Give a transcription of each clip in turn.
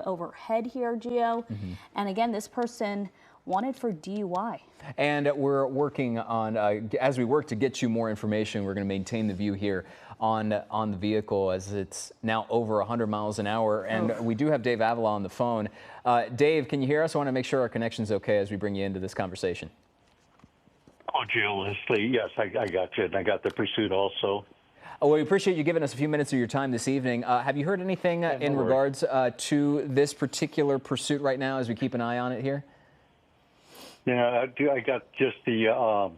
overhead here, Gio. And again, this person wanted for DUI. And we're working on, as we work to get you more information, we're going to maintain the view here on the vehicle as it's now over 100 miles an hour. And we do have Dave Avila on the phone. Dave, can you hear us? I want to make sure our connection's okay as we bring you into this conversation. Oh, Jill, Leslie, yes, I got you. And I got the pursuit also. Oh, well, we appreciate you giving us a few minutes of your time this evening. Have you heard anything in regards to this particular pursuit right now as we keep an eye on it here? Yeah, I got just the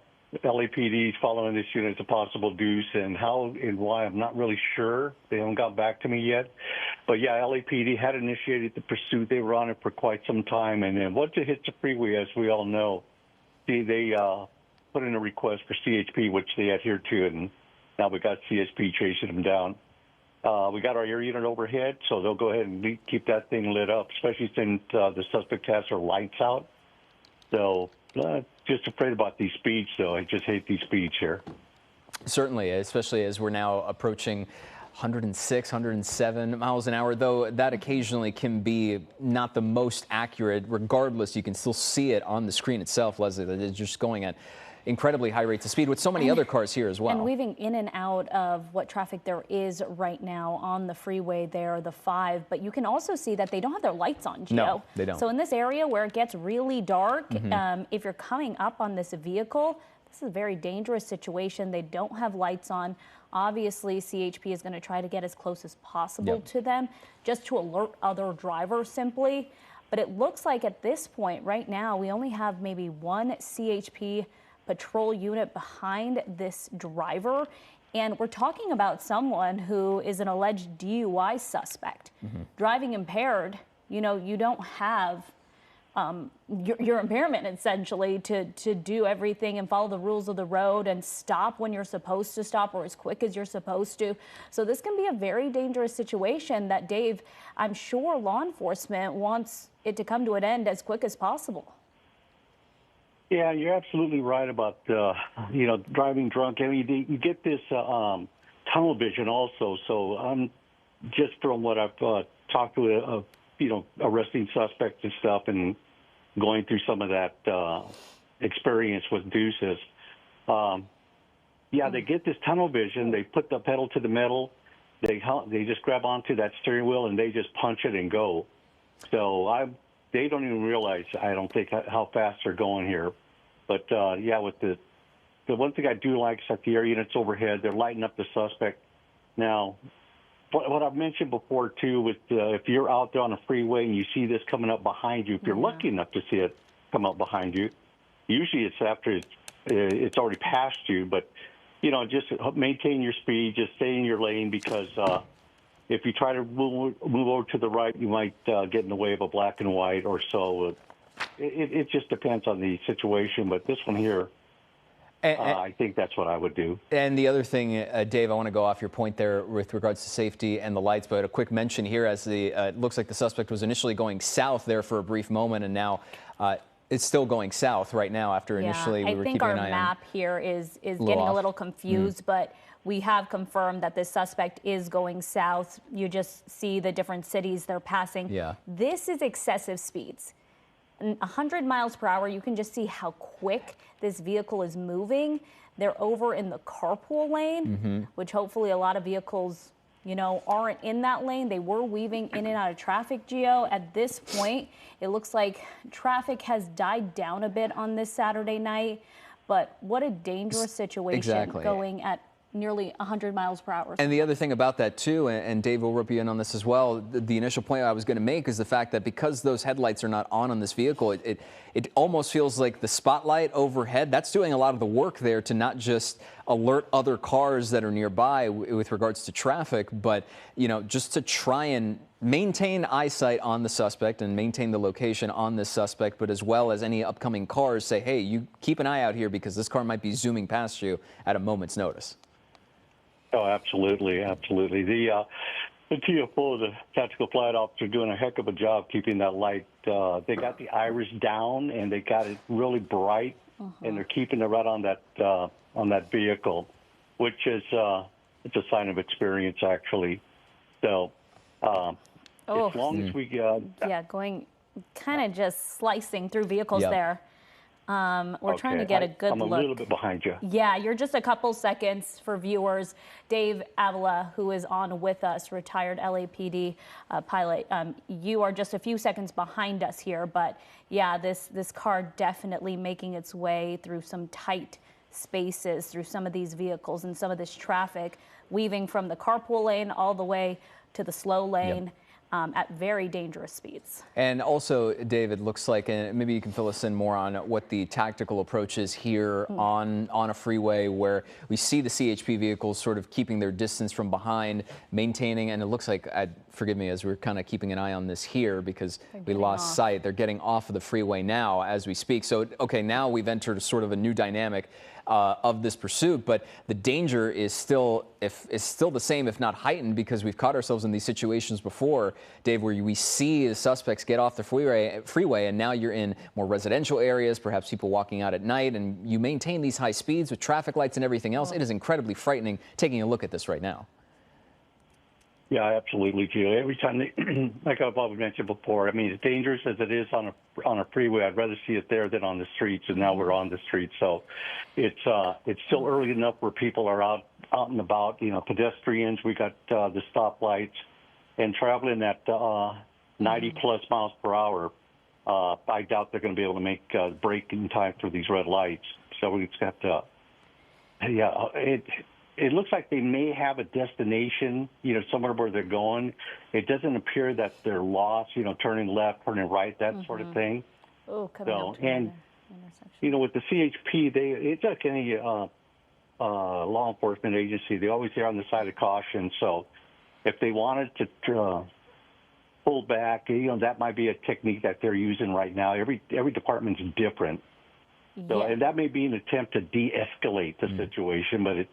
LAPD following this unit as a possible deuce, and how and why I'm not really sure. They haven't got back to me yet. But yeah, LAPD had initiated the pursuit. They were on it for quite some time, and then once it hits the freeway, as we all know, they put in a request for CHP, which they adhered to, and now we got CSP chasing them down. We got our air unit overhead, so they'll go ahead and keep that thing lit up, especially since the suspect has her lights out. So just afraid about these speeds, though. I just hate these speeds here. Certainly, especially as we're now approaching 106, 107 miles an hour, though that occasionally can be not the most accurate. Regardless, you can still see it on the screen itself, Leslie, that it's just going at incredibly high rates of speed with so many other cars here as well. And weaving in and out of what traffic there is right now on the freeway there, the 5, but you can also see that they don't have their lights on, Gio. No, they don't. So in this area where it gets really dark, if you're coming up on this vehicle, this is a very dangerous situation. They don't have lights on. Obviously, CHP is going to try to get as close as possible to them just to alert other drivers simply. But it looks like at this point right now, we only have maybe one CHP patrol unit behind this driver, and we're talking about someone who is an alleged DUI suspect. Driving impaired, you know, you don't have your impairment essentially to do everything and follow the rules of the road and stop when you're supposed to stop or as quick as you're supposed to. So this can be a very dangerous situation that, Dave, I'm sure law enforcement wants it to come to an end as quick as possible. Yeah, you're absolutely right about, driving drunk. I mean, you get this tunnel vision also. So just from what I've talked to, arresting suspects and stuff and going through some of that experience with deuces. They get this tunnel vision. They put the pedal to the metal. They just grab onto that steering wheel and they just punch it and go. So they don't even realize, I don't think, how fast they're going here. But, with the one thing I do like is that the air units overhead, they're lighting up the suspect. Now, what I've mentioned before, too, with if you're out there on a freeway and you see this coming up behind you, if you're lucky enough to see it come up behind you, usually it's after it's already passed you. But, just maintain your speed, just stay in your lane, because if you try to move over to the right, you might get in the way of a black and white or so. It just depends on the situation, but this one here, I think that's what I would do. And the other thing, Dave, I want to go off your point there with regards to safety and the lights, but a quick mention here as it looks like the suspect was initially going south there for a brief moment, and now it's still going south right now after initially we were keeping an eye on. I think our map here is getting a little confused, but we have confirmed that this suspect is going south. You just see the different cities they're passing. Yeah. This is excessive speeds. 100 miles per hour, you can just see how quick this vehicle is moving. They're over in the carpool lane, which hopefully a lot of vehicles, aren't in that lane. They were weaving in and out of traffic, Gio. At this point, it looks like traffic has died down a bit on this Saturday night, but what a dangerous situation going at nearly 100 miles per hour. And the other thing about that too, and Dave will rope you in on this as well, the initial point I was going to make is the fact that because those headlights are not on this vehicle, it almost feels like the spotlight overhead, that's doing a lot of the work there to not just alert other cars that are nearby with regards to traffic, but just to try and maintain eyesight on the suspect and maintain the location on this suspect, but as well as any upcoming cars say, hey, you keep an eye out here because this car might be zooming past you at a moment's notice. Oh, absolutely, absolutely. The TFO, the tactical flight officer, doing a heck of a job keeping that light. They got the iris down and they got it really bright, and they're keeping it right on that vehicle, which is it's a sign of experience actually. So as long as we Yeah, going kind of just slicing through vehicles Yep. there. We're trying to get a good I'm a look. little bit behind you. Yeah, you're just a couple seconds for viewers. Dave Avila, who is on with us, retired LAPD pilot, you are just a few seconds behind us here. But yeah, this car definitely making its way through some tight spaces, through some of these vehicles and some of this traffic, weaving from the carpool lane all the way to the slow lane. Yep. At very dangerous speeds. And also, Dave, it looks like, and maybe you can fill us in more on what the tactical approach is here on a freeway where we see the CHP vehicles sort of keeping their distance from behind, maintaining, and it looks like, forgive me, as we're kind of keeping an eye on this here because we lost sight. They're getting off of the freeway now as we speak. So, okay, now we've entered sort of a new dynamic of this pursuit, but the danger is still the same, if not heightened, because we've caught ourselves in these situations before, Dave, where we see the suspects get off the freeway, and now you're in more residential areas, perhaps people walking out at night, and you maintain these high speeds with traffic lights and everything else. It is incredibly frightening taking a look at this right now. Yeah, absolutely, Gio. Every time like I've always mentioned before, I mean, as dangerous as it is on a freeway, I'd rather see it there than on the streets. And now we're on the streets, so it's still early enough where people are out and about. You know, pedestrians. We got the stoplights, and traveling at 90 plus miles per hour. I doubt they're going to be able to make break in time through these red lights. So we just got to, It looks like they may have a destination, you know, somewhere where they're going. It doesn't appear that they're lost, you know, turning left, turning right, that sort of thing. Oh, coming up to and the intersection. you know, with the CHP, it's like any law enforcement agency. They always err on the side of caution. So if they wanted to pull back, you know, that might be a technique that they're using right now. Every department's different. So, and that may be an attempt to de-escalate the situation, but if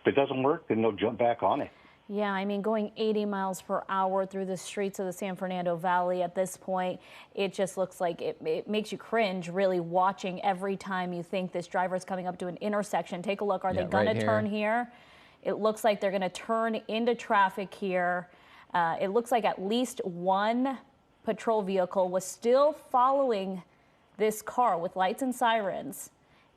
it doesn't work, then they'll jump back on it. Yeah, I mean, going 80 miles per hour through the streets of the San Fernando Valley at this point, it just looks like it makes you cringe really watching every time you think this driver is coming up to an intersection. Take a look. Are they going to turn here? It looks like they're going to turn into traffic here. It looks like at least one patrol vehicle was still following this car with lights and sirens.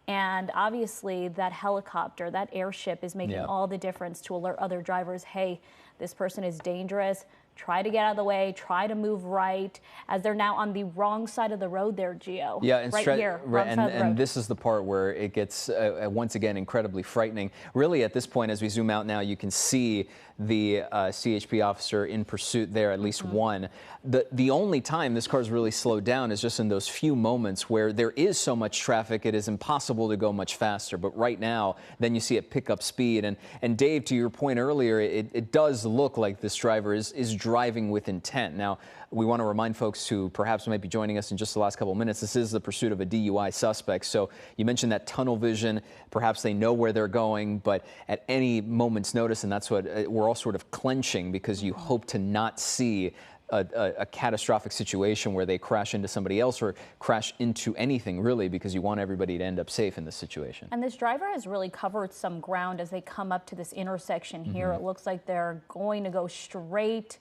And obviously that helicopter, that airship is making all the difference to alert other drivers, hey, this person is dangerous. Try to get out of the way, try to move right, as they're now on the wrong side of the road there, Gio. Yeah, and right here, wrong side of the road. And this is the part where it gets, once again, incredibly frightening. Really, at this point, as we zoom out now, you can see the CHP officer in pursuit there, at least one. The only time this car's really slowed down is just in those few moments where there is so much traffic, it is impossible to go much faster. But right now, then you see it pick up speed. And Dave, to your point earlier, it does look like this driver is driving with intent. Now, we want to remind folks who perhaps might be joining us in just the last couple of minutes, this is the pursuit of a DUI suspect. So you mentioned that tunnel vision, perhaps they know where they're going, but at any moment's notice, and that's what we're all sort of clenching because you hope to not see a catastrophic situation where they crash into somebody else or crash into anything, really, because you want everybody to end up safe in this situation. And this driver has really covered some ground as they come up to this intersection here. It looks like they're going to go straight.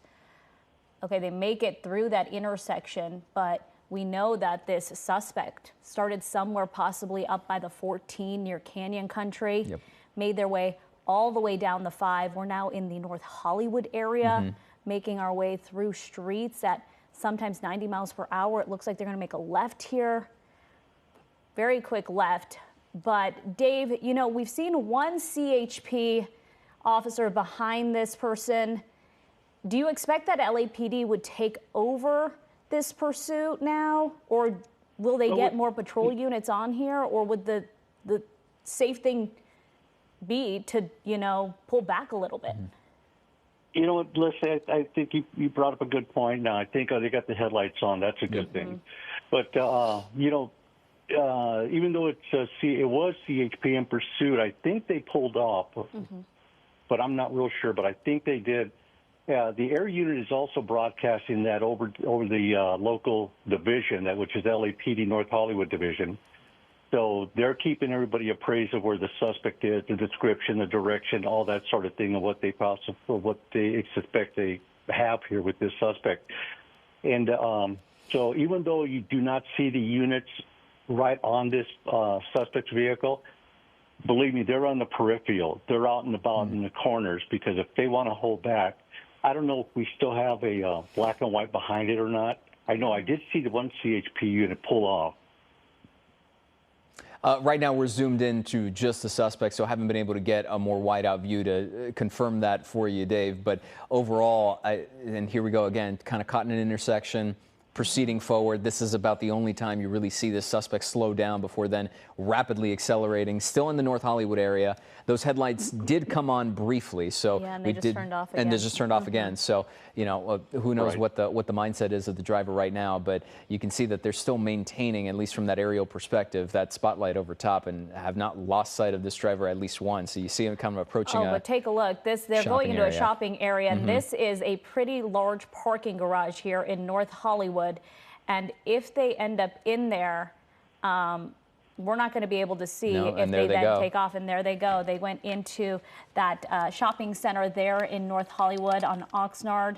Okay, they make it through that intersection, but we know that this suspect started somewhere possibly up by the 14 near Canyon Country, made their way all the way down the 5. We're now in the North Hollywood area, making our way through streets at sometimes 90 miles per hour. It looks like they're going to make a left here. Very quick left. But Dave, you know, we've seen one CHP officer behind this person. Do you expect that LAPD would take over this pursuit now, or will they get more patrol units on here, or would the safe thing be to, you know, pull back a little bit? You know what, listen, I think you brought up a good point. Now, I think they got the headlights on. That's a good thing. But, you know, even though it was CHP in pursuit, I think they pulled off. But I'm not real sure, but I think they did. The air unit is also broadcasting that over the local division, which is LAPD North Hollywood Division. So they're keeping everybody appraised of where the suspect is, the description, the direction, all that sort of thing, and what they suspect they have here with this suspect. And so even though you do not see the units right on this suspect's vehicle, believe me, they're on the peripheral. They're out and about in the corners, because if they want to hold back, I don't know if we still have a black and white behind it or not. I know I did see the one CHP unit pull off. Right now, we're zoomed into just the suspect, so I haven't been able to get a more wide-out view to confirm that for you, Dave. But overall, and here we go again, kind of caught in an intersection, proceeding forward. This is about the only time you really see this suspect slow down before then rapidly accelerating. Still in the North Hollywood area. Those headlights did come on briefly, so yeah, and they just turned off again. And they just turned off again. So, you know, who knows what the mindset is of the driver right now, but you can see that they're still maintaining, at least from that aerial perspective, that spotlight over top, and have not lost sight of this driver at least once. So you see him kind of approaching. Oh, but take a look. They're going into a shopping area, and this is a pretty large parking garage here in North Hollywood. And if they end up in there, we're not going to be able to see if they then take off. And there they go. They went into that shopping center there in North Hollywood on Oxnard,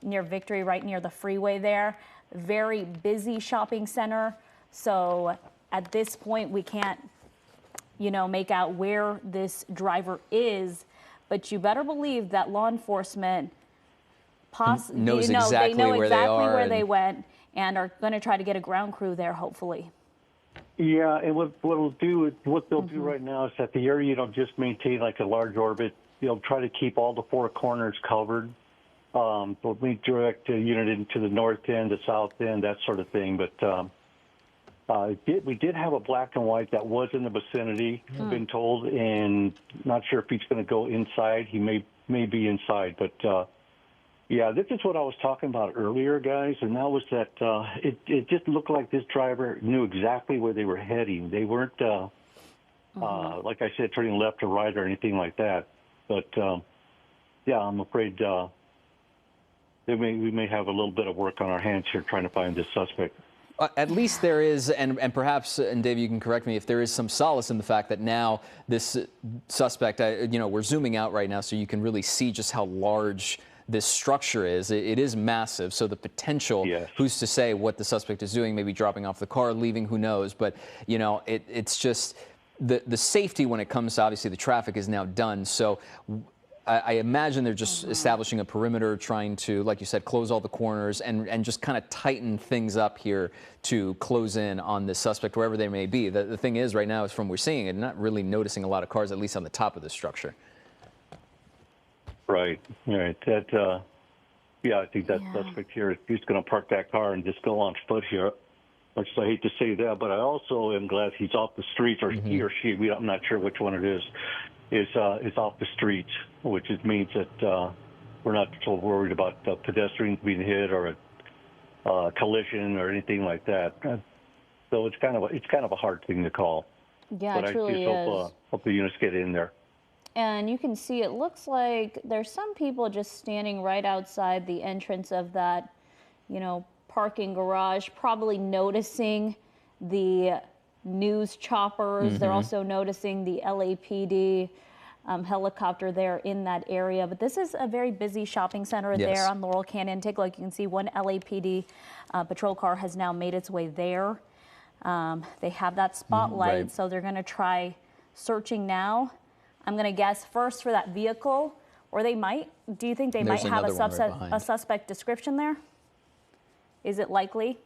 near Victory, right near the freeway there. Very busy shopping center. So at this point, we can't, you know, make out where this driver is. But you better believe that law enforcement knows exactly they know where exactly they are where they went, and are going to try to get a ground crew there, hopefully. Yeah, and what they'll do right now is that the area, you know, just maintain like a large orbit. They'll try to keep all the four corners covered. They'll redirect a unit into the north end, the south end, that sort of thing. But we did have a black and white that was in the vicinity, I've been told, and not sure if he's going to go inside. He may be inside, but yeah, this is what I was talking about earlier, guys, and that was that it just looked like this driver knew exactly where they were heading. They weren't, like I said, turning left or right or anything like that. But yeah, I'm afraid we may have a little bit of work on our hands here trying to find this suspect. At least there is, and perhaps, and Dave, you can correct me if there is some solace in the fact that now this suspect, you know, we're zooming out right now so you can really see just how large this structure is. It is massive, so the potential, who's to say what the suspect is doing, maybe dropping off the car, leaving, who knows, but, you know, it's just the safety when it comes to, obviously, the traffic is now done, so I imagine they're just establishing a perimeter, trying to, like you said, close all the corners and just kind of tighten things up here to close in on this suspect, wherever they may be. The thing is, right now, is from what we're seeing, and not really noticing a lot of cars, at least on the top of the structure. Right. That, yeah, I think that suspect here is just going to park that car and just go on foot here. Much as I hate to say that, but I also am glad he's off the streets, or he or she, I'm not sure which one it is off the streets, which means that we're not so worried about pedestrians being hit or a collision or anything like that. So it's kind of a hard thing to call. Yeah, but it truly I just hope the units get in there. And you can see it looks like there's some people just standing right outside the entrance of that, you know, parking garage, probably noticing the news choppers. They're also noticing the LAPD helicopter there in that area. But this is a very busy shopping center there on Laurel Canyon. Take a look. You can see one LAPD patrol car has now made its way there. They have that spotlight, so they're going to try searching now. I'm going to guess first for that vehicle, or they might. Do you think they might have a suspect description there? Is it likely?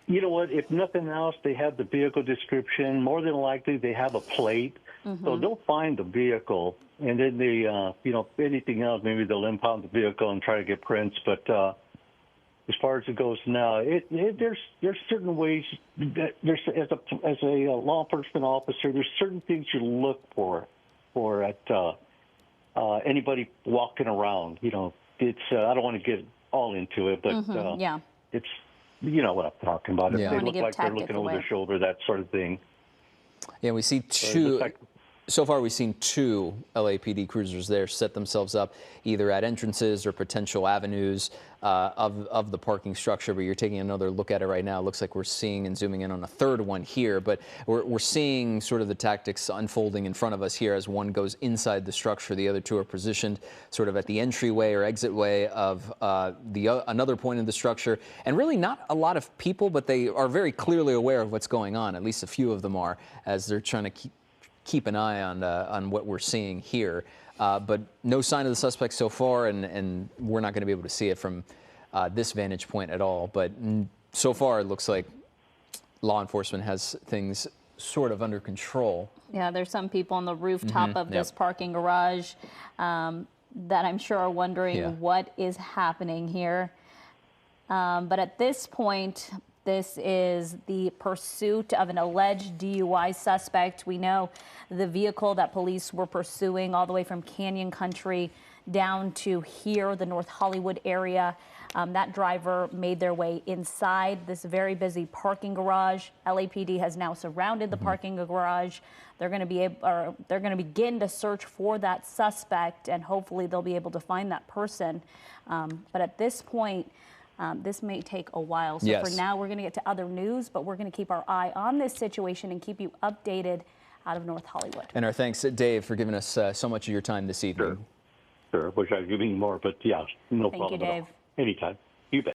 You know what? If nothing else, they have the vehicle description. More than likely, they have a plate. So they'll find the vehicle, and then they, you know, anything else, maybe they'll impound the vehicle and try to get prints. But as far as it goes now, there's certain ways that as a law enforcement officer, there's certain things you look for at anybody walking around. You know, it's I don't want to get all into it, but it's, you know what I'm talking about. If they look like they're looking over their shoulder, that sort of thing. Yeah, we see two. so far, we've seen 2 LAPD cruisers there set themselves up either at entrances or potential avenues of the parking structure. But you're taking another look at it right now. It looks like we're seeing and zooming in on a 3rd one here. But we're seeing sort of the tactics unfolding in front of us here as one goes inside the structure. The other 2 are positioned sort of at the entryway or exitway of another point in the structure. And really not a lot of people, but they are very clearly aware of what's going on. At least a few of them are, as they're trying to keep an eye on what we're seeing here. But no sign of the suspect so far, and we're not going to be able to see it from this vantage point at all. But so far, it looks like law enforcement has things sort of under control. Yeah, there's some people on the rooftop of this parking garage that I'm sure are wondering what is happening here. But at this point, this is the pursuit of an alleged DUI suspect. We know the vehicle that police were pursuing all the way from Canyon Country down to here, the North Hollywood area. That driver made their way inside this very busy parking garage. LAPD has now surrounded the parking garage. They're going to begin to search for that suspect, and hopefully they'll be able to find that person. But at this point, this may take a while. So for now, we're going to get to other news, but we're going to keep our eye on this situation and keep you updated out of North Hollywood. And our thanks to Dave for giving us so much of your time this evening. Sure. Wish I could give you more, but yeah, no problem. Thank you, Dave. Anytime.